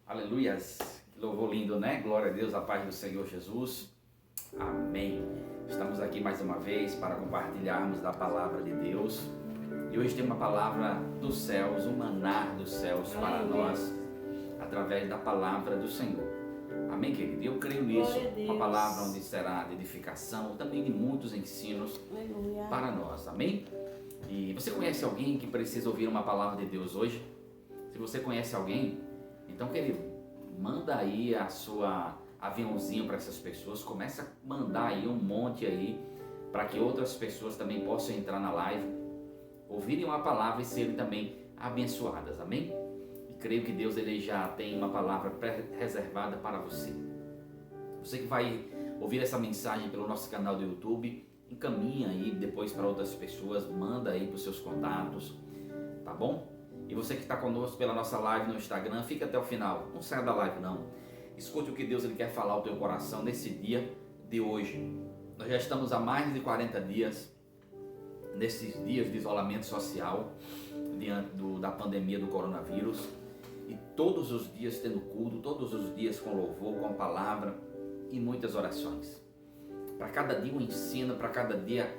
Aleluias, que louvor lindo, né? Glória a Deus, a paz do Senhor Jesus. Amém. Estamos aqui mais uma vez para compartilharmos da palavra de Deus. E hoje tem uma palavra dos céus, um maná dos céus para nós, através da palavra do Senhor. Amém, querido? Eu creio nisso. Uma palavra onde será de edificação, também de muitos ensinos para nós. Amém? E você conhece alguém que precisa ouvir uma palavra de Deus hoje? Se você conhece alguém, então, querido, manda aí a sua aviãozinho para essas pessoas, começa a mandar aí um monte aí, para que outras pessoas também possam entrar na live, ouvirem uma palavra e serem também abençoadas, amém? E creio que Deus ele já tem uma palavra reservada para você. Você que vai ouvir essa mensagem pelo nosso canal do YouTube, encaminha aí depois para outras pessoas, manda aí para os seus contatos, tá bom? E você que está conosco pela nossa live no Instagram, fica até o final, não saia da live não. Escute o que Deus ele quer falar ao teu coração nesse dia de hoje. Nós já estamos há mais de 40 dias, nesses dias de isolamento social, diante da pandemia do coronavírus. E todos os dias tendo culto, todos os dias com louvor, com palavra e muitas orações. Para cada dia um ensino, para cada dia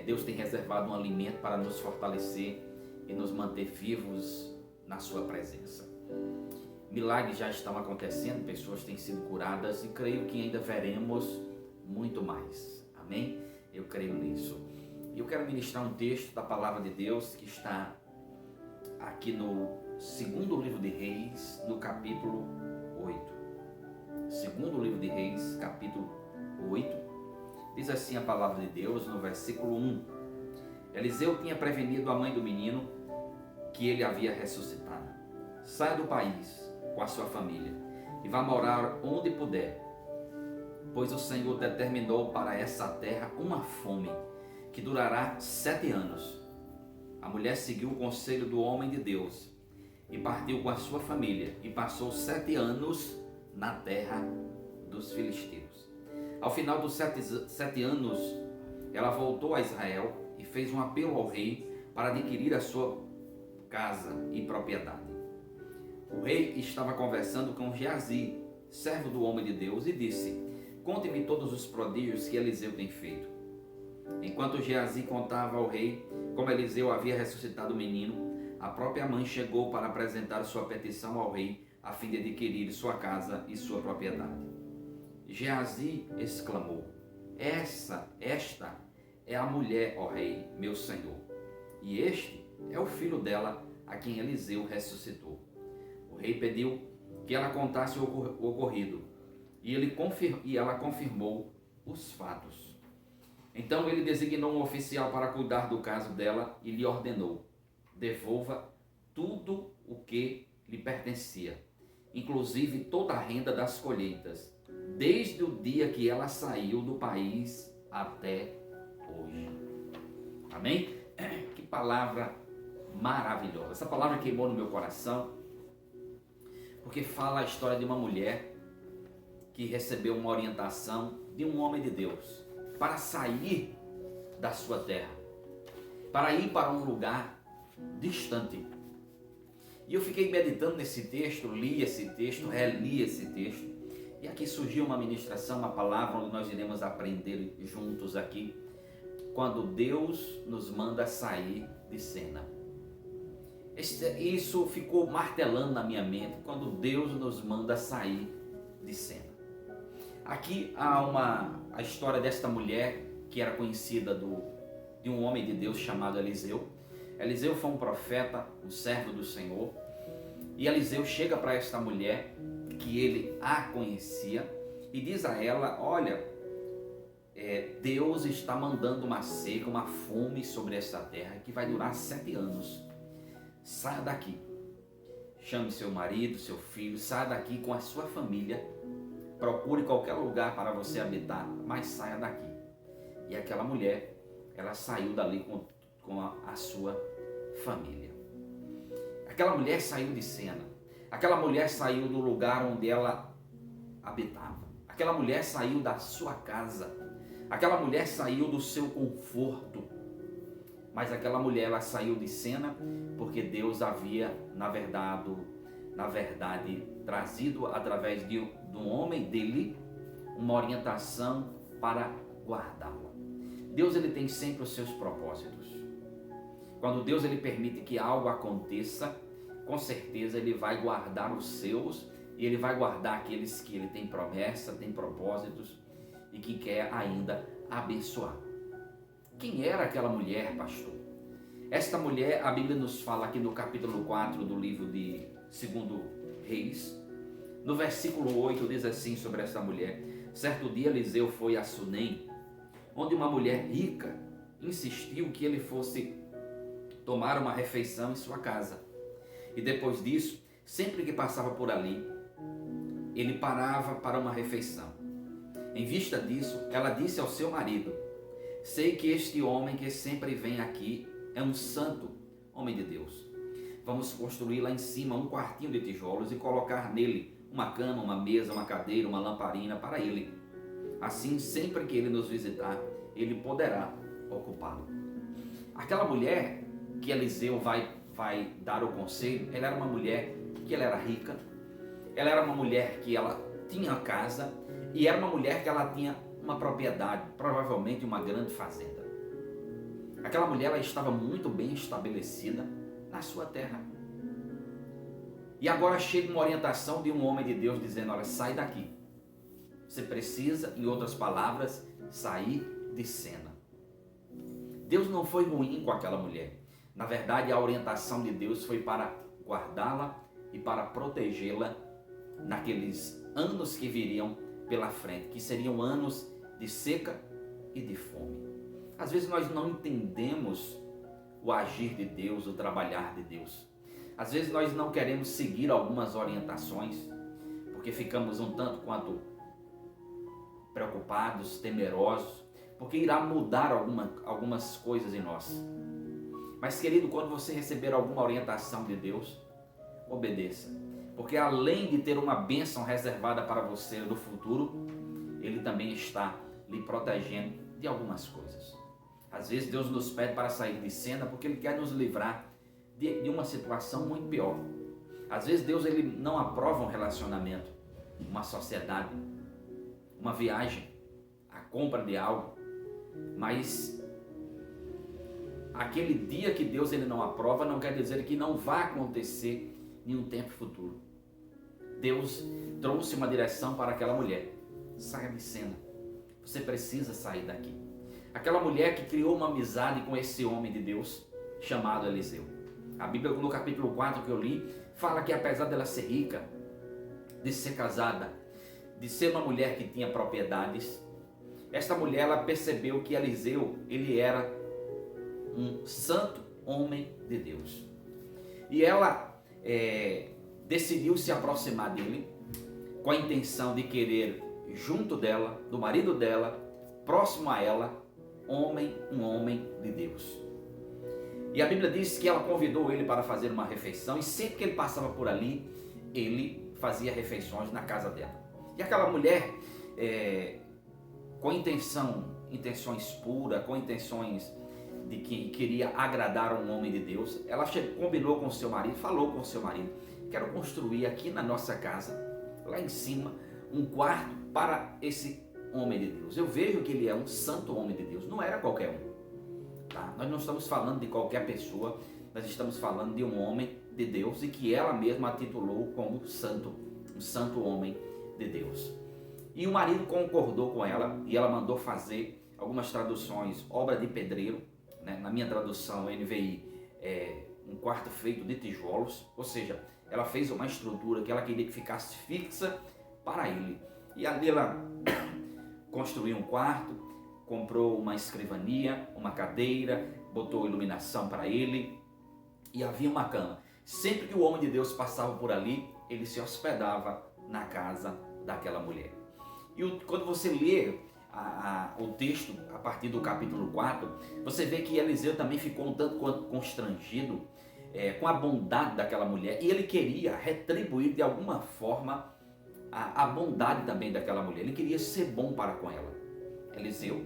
Deus tem reservado um alimento para nos fortalecer e nos manter vivos na sua presença. Milagres já estão acontecendo, pessoas têm sido curadas e creio que ainda veremos muito mais. Amém? Eu creio nisso. E eu quero ministrar um texto da palavra de Deus que está aqui no segundo livro de Reis, no capítulo 8. Segundo livro de Reis, capítulo 8. Diz assim a palavra de Deus no versículo 1. Eliseu tinha prevenido a mãe do menino que ele havia ressuscitado. Saia do país com a sua família e vá morar onde puder, pois o Senhor determinou para essa terra uma fome que durará 7 anos. A mulher seguiu o conselho do homem de Deus e partiu com a sua família e passou 7 anos na terra dos filisteus. Ao final dos 7 anos, ela voltou a Israel e fez um apelo ao rei para adquirir a sua casa e propriedade. O rei estava conversando com Geazi, servo do homem de Deus, e disse: conte-me todos os prodígios que Eliseu tem feito. Enquanto Geazi contava ao rei como Eliseu havia ressuscitado o menino, a própria mãe chegou para apresentar sua petição ao rei, a fim de adquirir sua casa e sua propriedade. Geazi exclamou: esta é a mulher, ó rei, meu senhor, e este é o filho dela, a quem Eliseu ressuscitou. O rei pediu que ela contasse o ocorrido, e ela confirmou os fatos. Então ele designou um oficial para cuidar do caso dela e lhe ordenou: devolva tudo o que lhe pertencia, inclusive toda a renda das colheitas, desde o dia que ela saiu do país até hoje. Amém? Que palavra maravilhosa. Essa palavra queimou no meu coração, porque fala a história de uma mulher que recebeu uma orientação de um homem de Deus para sair da sua terra, para ir para um lugar distante. E eu fiquei meditando nesse texto, li esse texto, reli esse texto, e aqui surgiu uma ministração, uma palavra onde nós iremos aprender juntos aqui, quando Deus nos manda sair de cena. Isso ficou martelando na minha mente, quando Deus nos manda sair de cena. Aqui há a história desta mulher que era conhecida de um homem de Deus chamado Eliseu. Eliseu foi um profeta, um servo do Senhor, e Eliseu chega para esta mulher, que ele a conhecia, e diz a ela: olha, Deus está mandando uma seca, uma fome sobre esta terra que vai durar 7 anos. Saia daqui, chame seu marido, seu filho, saia daqui com a sua família, procure qualquer lugar para você habitar, mas saia daqui. E aquela mulher, ela saiu dali com a sua família. Aquela mulher saiu de cena, aquela mulher saiu do lugar onde ela habitava, aquela mulher saiu da sua casa, aquela mulher saiu do seu conforto, mas aquela mulher ela saiu de cena porque Deus havia, na verdade, na verdade, trazido através de um homem dele, uma orientação para guardá-la. Deus ele tem sempre os seus propósitos. Quando Deus ele permite que algo aconteça, com certeza ele vai guardar os seus e ele vai guardar aqueles que ele tem promessa, tem propósitos e que quer ainda abençoar. Quem era aquela mulher, pastor? Esta mulher, a Bíblia nos fala aqui no capítulo 4 do livro de 2 Reis, no versículo 8 diz assim sobre essa mulher: certo dia Eliseu foi a Sunem, onde uma mulher rica insistiu que ele fosse tomar uma refeição em sua casa. E depois disso, sempre que passava por ali, ele parava para uma refeição. Em vista disso, ela disse ao seu marido: sei que este homem que sempre vem aqui é um santo homem de Deus. Vamos construir lá em cima um quartinho de tijolos e colocar nele uma cama, uma mesa, uma cadeira, uma lamparina para ele. Assim, sempre que ele nos visitar, ele poderá ocupá-lo. Aquela mulher que Eliseu vai dar o conselho, ela era uma mulher que ela era rica, ela era uma mulher que ela tinha casa e era uma mulher que ela tinha uma propriedade, provavelmente uma grande fazenda. Aquela mulher ela estava muito bem estabelecida na sua terra. E agora chega uma orientação de um homem de Deus dizendo: olha, sai daqui. Você precisa, em outras palavras, sair de cena. Deus não foi ruim com aquela mulher. Na verdade, a orientação de Deus foi para guardá-la e para protegê-la naqueles anos que viriam pela frente, que seriam anos de seca e de fome. Às vezes nós não entendemos o agir de Deus, o trabalhar de Deus. Às vezes nós não queremos seguir algumas orientações, porque ficamos um tanto quanto preocupados, temerosos, porque irá mudar algumas coisas em nós. Mas querido, quando você receber alguma orientação de Deus, obedeça. Porque além de ter uma bênção reservada para você no futuro, Ele também está lhe protegendo de algumas coisas. Às vezes Deus nos pede para sair de cena porque Ele quer nos livrar de uma situação muito pior. Às vezes Deus ele não aprova um relacionamento, uma sociedade, uma viagem, a compra de algo, mas aquele dia que Deus ele não aprova não quer dizer que não vai acontecer em um tempo futuro. Deus trouxe uma direção para aquela mulher: saia de cena, você precisa sair daqui. Aquela mulher que criou uma amizade com esse homem de Deus chamado Eliseu. A Bíblia no capítulo 4 que eu li fala que apesar dela ser rica, de ser casada, de ser uma mulher que tinha propriedades, esta mulher ela percebeu que Eliseu ele era um santo homem de Deus. E ela decidiu se aproximar dele com a intenção de querer junto dela, do marido dela, próximo a ela, um homem de Deus. E a Bíblia diz que ela convidou ele para fazer uma refeição e sempre que ele passava por ali, ele fazia refeições na casa dela. E aquela mulher, com intenções puras, com intenções de que queria agradar um homem de Deus, ela combinou com o seu marido, falou com o seu marido: quero construir aqui na nossa casa, lá em cima, um quarto para esse homem de Deus. Eu vejo que ele é um santo homem de Deus, não era qualquer um. Tá? Nós não estamos falando de qualquer pessoa, nós estamos falando de um homem de Deus e que ela mesma a titulou como santo, um santo homem de Deus. E o marido concordou com ela e ela mandou fazer algumas traduções, obra de pedreiro, né? Na minha tradução NVI, um quarto feito de tijolos, ou seja, ela fez uma estrutura que ela queria que ficasse fixa para ele. E ali ela construiu um quarto, comprou uma escrivania, uma cadeira, botou iluminação para ele e havia uma cama. Sempre que o homem de Deus passava por ali, ele se hospedava na casa daquela mulher. E quando você lê o texto a partir do capítulo 4, você vê que Eliseu também ficou um tanto quanto constrangido com a bondade daquela mulher e ele queria retribuir de alguma forma a bondade também daquela mulher. Ele queria ser bom para com ela. Eliseu,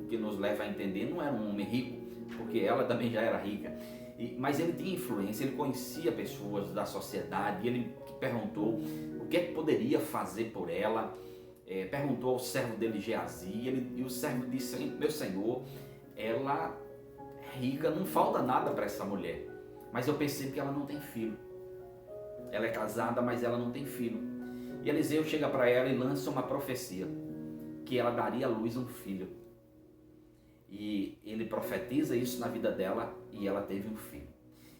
que nos leva a entender, não era um homem rico, porque ela também já era rica. Mas ele tinha influência, ele conhecia pessoas da sociedade, e ele perguntou o que é que poderia fazer por ela. Perguntou ao servo dele, Geazi, e o servo disse: meu senhor, ela é rica, não falta nada para essa mulher, mas eu percebo que ela não tem filho. Ela é casada, mas ela não tem filho. E Eliseu chega para ela e lança uma profecia, que ela daria à luz um filho. E ele profetiza isso na vida dela, e ela teve um filho.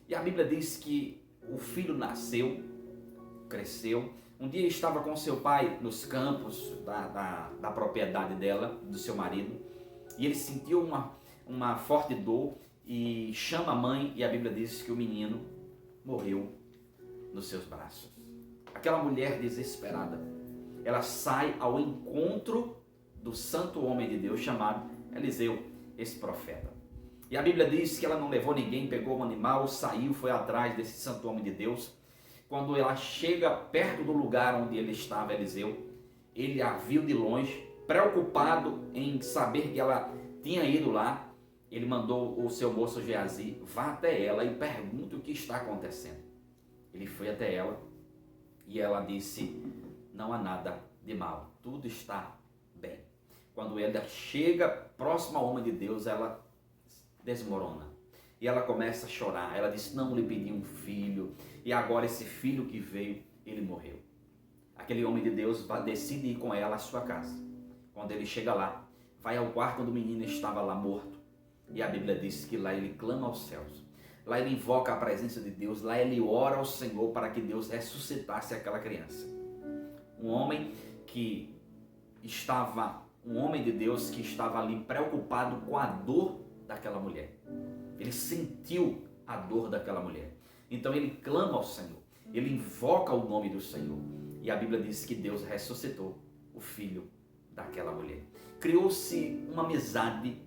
E a Bíblia diz que o filho nasceu, cresceu. Um dia estava com seu pai nos campos da propriedade dela, do seu marido, e ele sentiu uma forte dor e chama a mãe, e a Bíblia diz que o menino morreu nos seus braços. Aquela mulher desesperada, ela sai ao encontro do santo homem de Deus chamado Eliseu, esse profeta. E a Bíblia diz que ela não levou ninguém, pegou um animal, saiu, foi atrás desse santo homem de Deus. Quando ela chega perto do lugar onde ele estava, Eliseu, ele a viu de longe, preocupado em saber que ela tinha ido lá. Ele mandou o seu moço Geazi: vá até ela e pergunte o que está acontecendo. Ele foi até ela e ela disse: não há nada de mal, tudo está bem. Quando ela chega próximo ao homem de Deus, ela desmorona. E ela começa a chorar. Ela diz: não lhe pedi um filho, e agora esse filho que veio, ele morreu. Aquele homem de Deus decide ir com ela à sua casa. Quando ele chega lá, vai ao quarto onde o menino estava lá morto. E a Bíblia diz que lá ele clama aos céus. Lá ele invoca a presença de Deus. Lá ele ora ao Senhor para que Deus ressuscitasse aquela criança. Um homem de Deus que estava ali preocupado com a dor daquela mulher. Ele sentiu a dor daquela mulher. Então ele clama ao Senhor. Ele invoca o nome do Senhor. E a Bíblia diz que Deus ressuscitou o filho daquela mulher. Criou-se uma amizade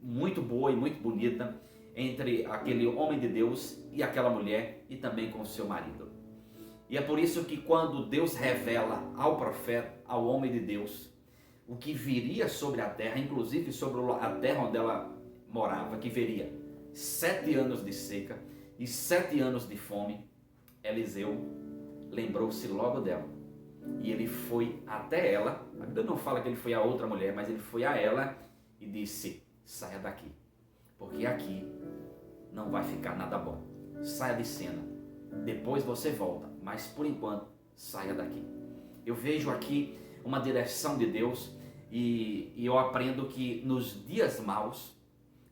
muito boa e muito bonita entre aquele homem de Deus e aquela mulher, e também com o seu marido. E é por isso que quando Deus revela ao profeta, ao homem de Deus, o que viria sobre a terra, inclusive sobre a terra onde ela morava, que viria 7 anos de seca e 7 anos de fome, Eliseu lembrou-se logo dela. E ele foi até ela. A Bíblia não fala que ele foi a outra mulher, mas ele foi a ela e disse: saia daqui, porque aqui não vai ficar nada bom. Saia de cena, depois você volta, mas por enquanto saia daqui. Eu vejo aqui uma direção de Deus, e eu aprendo que nos dias maus,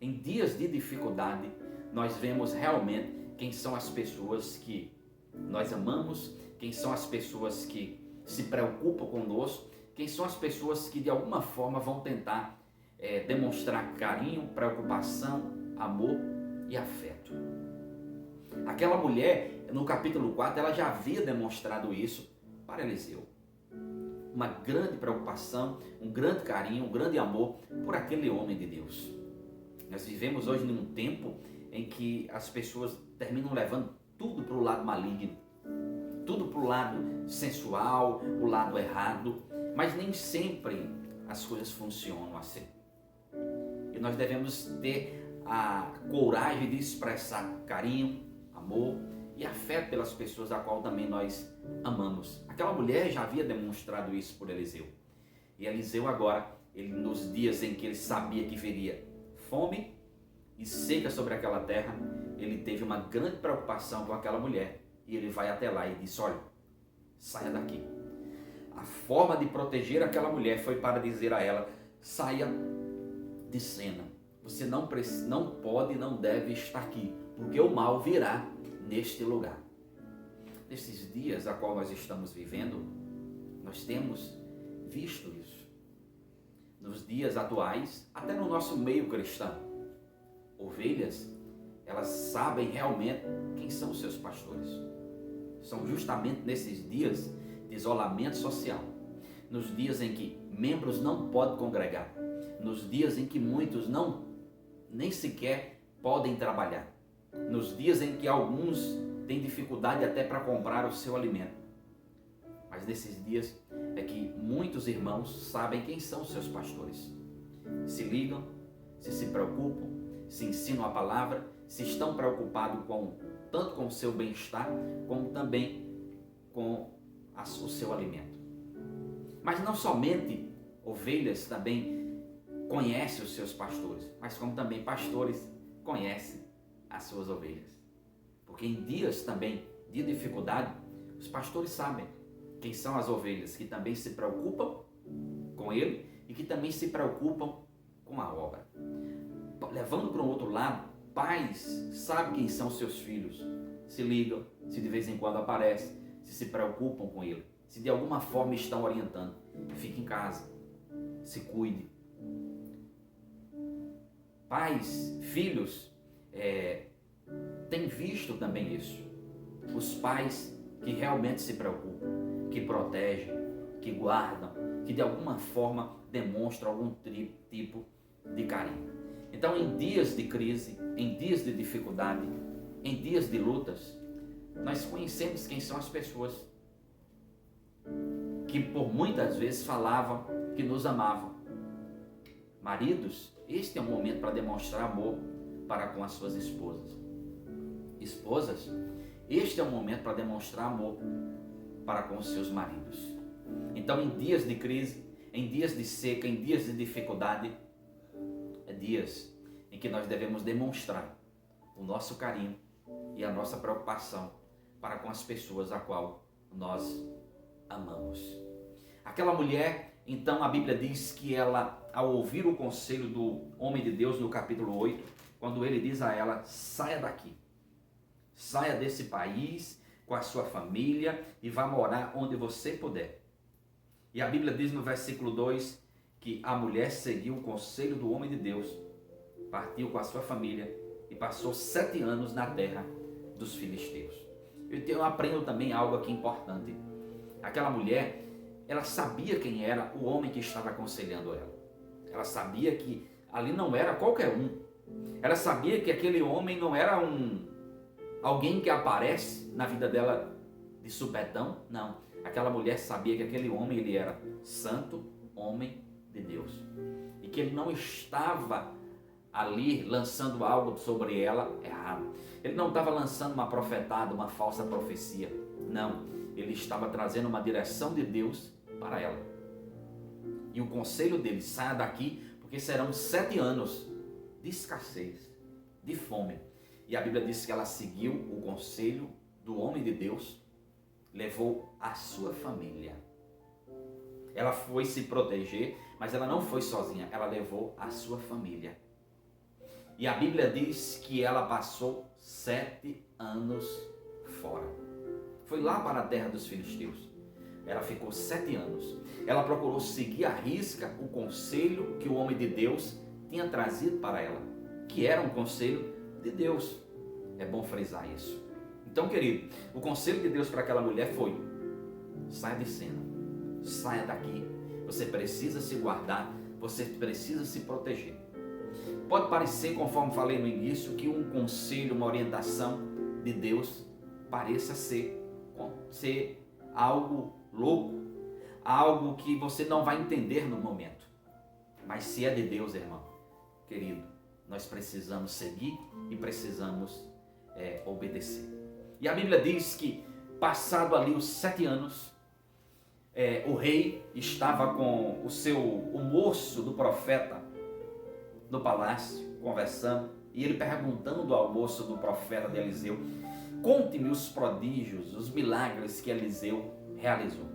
em dias de dificuldade, nós vemos realmente quem são as pessoas que nós amamos, quem são as pessoas que se preocupam conosco, quem são as pessoas que de alguma forma vão tentar demonstrar carinho, preocupação, amor e afeto. Aquela mulher, no capítulo 4, ela já havia demonstrado isso para Eliseu. Uma grande preocupação, um grande carinho, um grande amor por aquele homem de Deus. Nós vivemos hoje num tempo em que as pessoas terminam levando tudo para o lado maligno, tudo para o lado sensual, o lado errado, mas nem sempre as coisas funcionam assim. E nós devemos ter a coragem de expressar carinho, amor e afeto pelas pessoas a qual também nós amamos. Aquela mulher já havia demonstrado isso por Eliseu. E Eliseu agora, nos dias em que ele sabia que viria fome e seca sobre aquela terra, ele teve uma grande preocupação com aquela mulher. E ele vai até lá e diz: olha, saia daqui. A forma de proteger aquela mulher foi para dizer a ela: saia de cena. Você não pode e não deve estar aqui, porque o mal virá neste lugar. Nesses dias a qual nós estamos vivendo, nós temos visto isso. Nos dias atuais, até no nosso meio cristão, ovelhas, elas sabem realmente quem são os seus pastores. São justamente nesses dias de isolamento social, nos dias em que membros não podem congregar, nos dias em que muitos nem sequer podem trabalhar, nos dias em que alguns têm dificuldade até para comprar o seu alimento. Mas nesses dias é que muitos irmãos sabem quem são os seus pastores. Se ligam, se preocupam, se ensinam a palavra, se estão preocupados tanto com o seu bem-estar, como também com o seu alimento. Mas não somente ovelhas também conhecem os seus pastores, mas como também pastores conhecem as suas ovelhas. Porque em dias também de dificuldade, os pastores sabem quem são as ovelhas que também se preocupam com ele e que também se preocupam com a obra. Levando para um outro lado, pais sabem quem são seus filhos, se ligam, se de vez em quando aparecem, se preocupam com ele, se de alguma forma estão orientando. Fique em casa, se cuide. Pais, filhos, têm visto também isso. Os pais que realmente se preocupam, que protegem, que guardam, que de alguma forma demonstram algum tipo de carinho. Então, em dias de crise, em dias de dificuldade, em dias de lutas, nós conhecemos quem são as pessoas que por muitas vezes falavam que nos amavam. Maridos, este é um momento para demonstrar amor para com as suas esposas. Esposas, este é um momento para demonstrar amor para com os seus maridos. Então, em dias de crise, em dias de seca, em dias de dificuldade, é dias em que nós devemos demonstrar o nosso carinho e a nossa preocupação para com as pessoas a qual nós amamos. Aquela mulher, então a Bíblia diz que ela, ao ouvir o conselho do homem de Deus no capítulo 8, quando ele diz a ela, saia daqui, saia desse país com a sua família e vá morar onde você puder. E a Bíblia diz no versículo 2 que a mulher seguiu o conselho do homem de Deus, partiu com a sua família e passou 7 anos na terra dos filisteus. Eu aprendo também algo aqui importante. Aquela mulher, ela sabia quem era o homem que estava aconselhando ela. Ela sabia que ali não era qualquer um. Ela sabia que aquele homem não era alguém que aparece na vida dela de supetão. Não. Aquela mulher sabia que aquele homem, ele era santo, homem de Deus. E que ele não estava ali lançando algo sobre ela errado. Ele não estava lançando uma profetada, uma falsa profecia. Não. Ele estava trazendo uma direção de Deus para ela. E o conselho dele, saia daqui, porque serão 7 anos de escassez, de fome. E a Bíblia diz que ela seguiu o conselho do homem de Deus, levou a sua família. Ela foi se proteger, mas ela não foi sozinha, ela levou a sua família. E a Bíblia diz que ela passou 7 anos fora. Foi lá para a terra dos filisteus. Ela ficou 7 anos. Ela procurou seguir à risca o conselho que o homem de Deus tinha trazido para ela, que era um conselho de Deus. É bom frisar isso. Então, querido, o conselho de Deus para aquela mulher foi: saia de cena, saia daqui. Você precisa se guardar, você precisa se proteger. Pode parecer, conforme falei no início, que um conselho, uma orientação de Deus pareça ser algo louco, algo que você não vai entender no momento. Mas se é de Deus, irmão, querido, nós precisamos seguir e precisamos obedecer. E a Bíblia diz que, passado ali os 7 anos, o rei estava com o moço do profeta no palácio, conversando, e ele perguntando ao moço do profeta de Eliseu: conte-me os prodígios, os milagres que Eliseu realizou.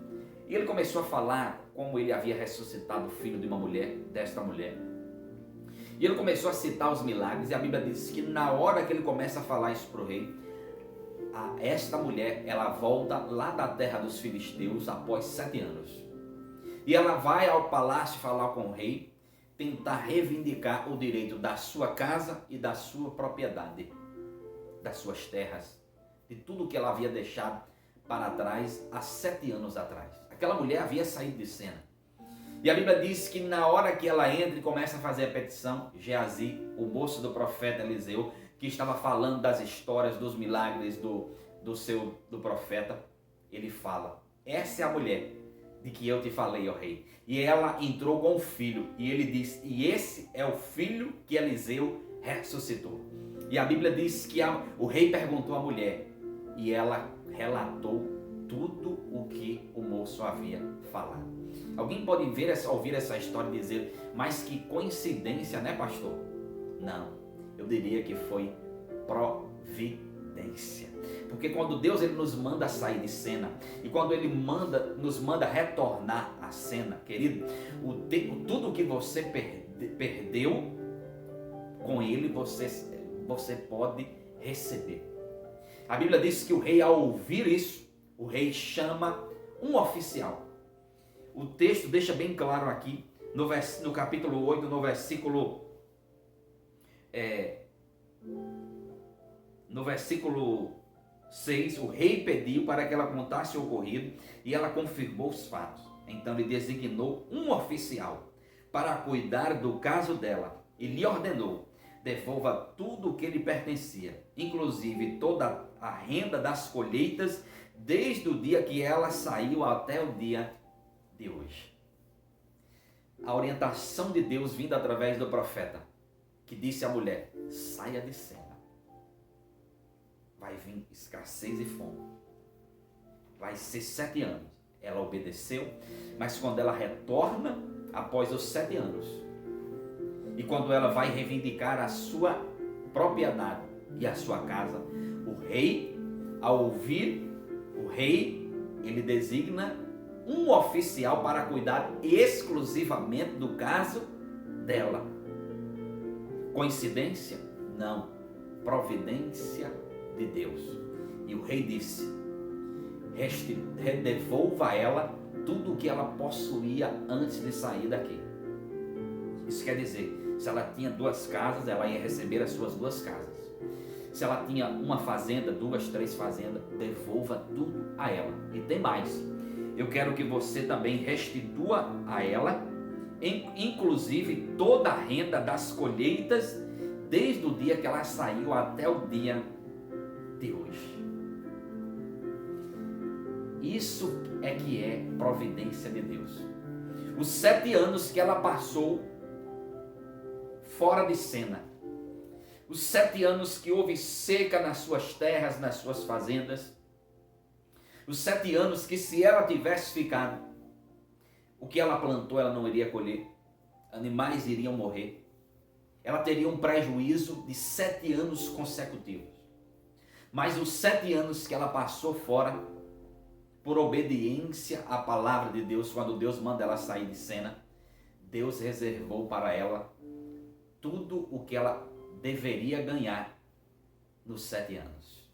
E ele começou a falar como ele havia ressuscitado o filho de uma mulher, desta mulher. E ele começou a citar os milagres, e a Bíblia diz que na hora que ele começa a falar isso para o rei, esta mulher, ela volta lá da terra dos filisteus após 7 anos. E ela vai ao palácio falar com o rei, tentar reivindicar o direito da sua casa e da sua propriedade, das suas terras, de tudo que ela havia deixado para trás há 7 anos atrás. Aquela mulher havia saído de cena. E a Bíblia diz que na hora que ela entra e começa a fazer a petição, Geazi, o moço do profeta Eliseu, que estava falando das histórias, dos milagres do profeta, ele fala: essa é a mulher de que eu te falei, ó rei. E ela entrou com o filho, e ele diz: e esse é o filho que Eliseu ressuscitou. E a Bíblia diz que o rei perguntou à mulher e ela relatou tudo o que o moço havia falado. Alguém pode ouvir essa história e dizer, mas que coincidência, né, pastor? Não, eu diria que foi providência. Porque quando Deus ele nos manda sair de cena e quando Ele nos manda retornar à cena, querido, tudo que você perdeu, com Ele você pode receber. A Bíblia diz que o rei, ao ouvir isso, o rei chama um oficial. O texto deixa bem claro aqui, no capítulo 8, no versículo 6, o rei pediu para que ela contasse o ocorrido e ela confirmou os fatos. Então ele designou um oficial para cuidar do caso dela e lhe ordenou: devolva tudo o que lhe pertencia, inclusive toda a renda das colheitas, desde o dia que ela saiu até o dia de hoje. A orientação de Deus vinda através do profeta, que disse à mulher: saia de cena. Vai vir escassez e fome. Vai ser 7 anos. Ela obedeceu, mas quando ela retorna, após os 7 anos, e quando ela vai reivindicar a sua propriedade e a sua casa, o rei, ao ouvir, ele designa um oficial para cuidar exclusivamente do caso dela. Coincidência? Não. Providência de Deus. E o rei disse: devolva a ela tudo o que ela possuía antes de sair daqui. Isso quer dizer, se ela tinha 2 casas, ela ia receber as suas 2 casas. Se ela tinha uma fazenda, 2, 3 fazendas, devolva tudo a ela. E tem mais, eu quero que você também restitua a ela, inclusive toda a renda das colheitas, desde o dia que ela saiu até o dia de hoje. Isso é que é providência de Deus. Os 7 anos que ela passou fora de cena, os 7 anos que houve seca nas suas terras, nas suas fazendas, os 7 anos que, se ela tivesse ficado, o que ela plantou ela não iria colher, animais iriam morrer, ela teria um prejuízo de 7 anos consecutivos. Mas os 7 anos que ela passou fora, por obediência à palavra de Deus, quando Deus manda ela sair de cena, Deus reservou para ela tudo o que ela deveria ganhar nos 7 anos.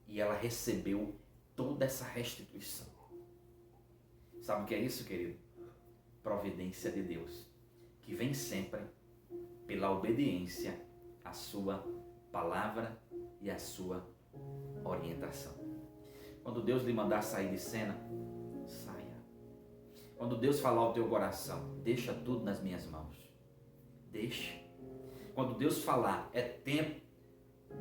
E ela recebeu toda essa restituição. Sabe o que é isso, querido? Providência de Deus, que vem sempre pela obediência à sua palavra e à sua orientação. Quando Deus lhe mandar sair de cena, saia. Quando Deus falar ao teu coração, deixa tudo nas minhas mãos, deixe. Quando Deus falar, é tempo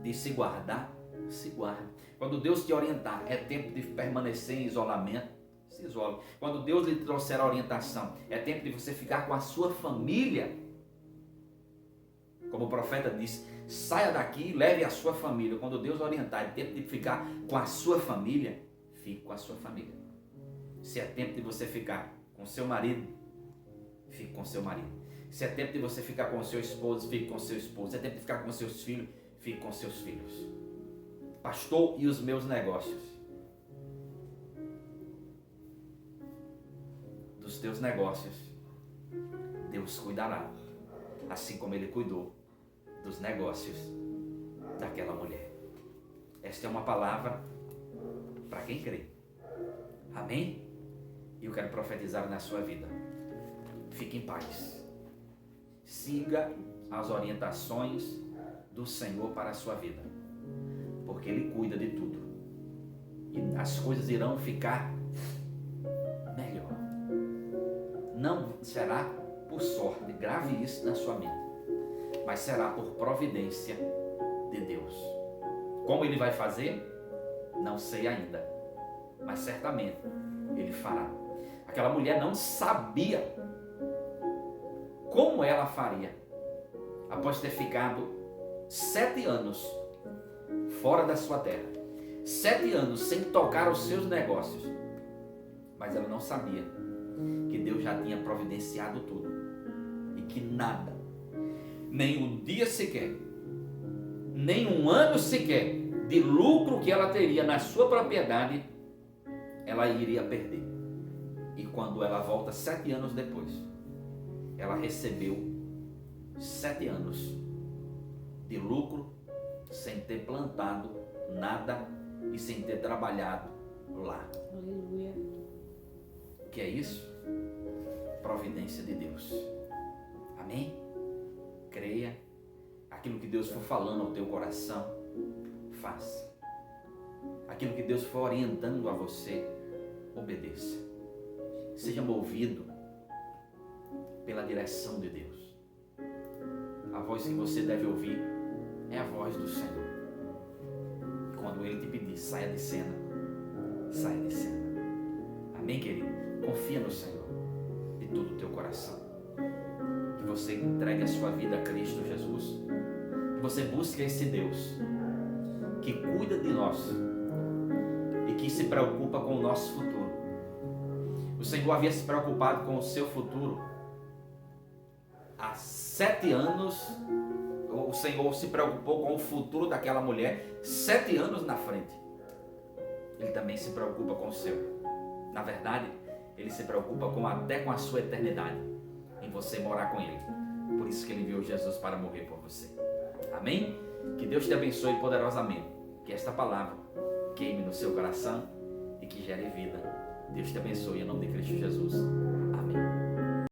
de se guardar, se guarde. Quando Deus te orientar, é tempo de permanecer em isolamento, se isole. Quando Deus lhe trouxer a orientação, é tempo de você ficar com a sua família. Como o profeta disse, saia daqui e leve a sua família. Quando Deus orientar, é tempo de ficar com a sua família, fique com a sua família. Se é tempo de você ficar com seu marido, fique com seu marido. Se é tempo de você ficar com seu esposo, fique com seu esposo. Se é tempo de ficar com seus filhos, fique com seus filhos. Pastor, e os meus negócios? Dos teus negócios, Deus cuidará, assim como Ele cuidou dos negócios daquela mulher. Esta é uma palavra para quem crê. Amém? E eu quero profetizar na sua vida. Fique em paz. Siga as orientações do Senhor para a sua vida, porque Ele cuida de tudo. E as coisas irão ficar melhor. Não será por sorte, grave isso na sua mente, mas será por providência de Deus. Como Ele vai fazer? Não sei ainda, mas certamente Ele fará. Aquela mulher não sabia como ela faria, após ter ficado 7 anos fora da sua terra, 7 anos sem tocar os seus negócios, mas ela não sabia que Deus já tinha providenciado tudo e que nada, nem um dia sequer, nem um ano sequer de lucro que ela teria na sua propriedade, ela iria perder. E quando ela volta 7 anos depois, ela recebeu 7 anos de lucro sem ter plantado nada e sem ter trabalhado lá. Aleluia. O que é isso? Providência de Deus. Amém? Creia. Aquilo que Deus for falando ao teu coração, faça. Aquilo que Deus for orientando a você, obedeça. Seja movido pela direção de Deus. A voz que você deve ouvir é a voz do Senhor. Quando Ele te pedir, saia de cena, saia de cena. Amém, querido? Confia no Senhor de todo o teu coração. Que você entregue a sua vida a Cristo Jesus. Que você busque esse Deus que cuida de nós e que se preocupa com o nosso futuro. O Senhor havia se preocupado com o seu futuro há 7 anos. O Senhor se preocupou com o futuro daquela mulher 7 anos na frente. Ele também se preocupa com o seu. Na verdade, Ele se preocupa até com a sua eternidade, em você morar com Ele. Por isso que Ele enviou Jesus para morrer por você. Amém? Que Deus te abençoe poderosamente. Que esta palavra queime no seu coração e que gere vida. Deus te abençoe em nome de Cristo Jesus.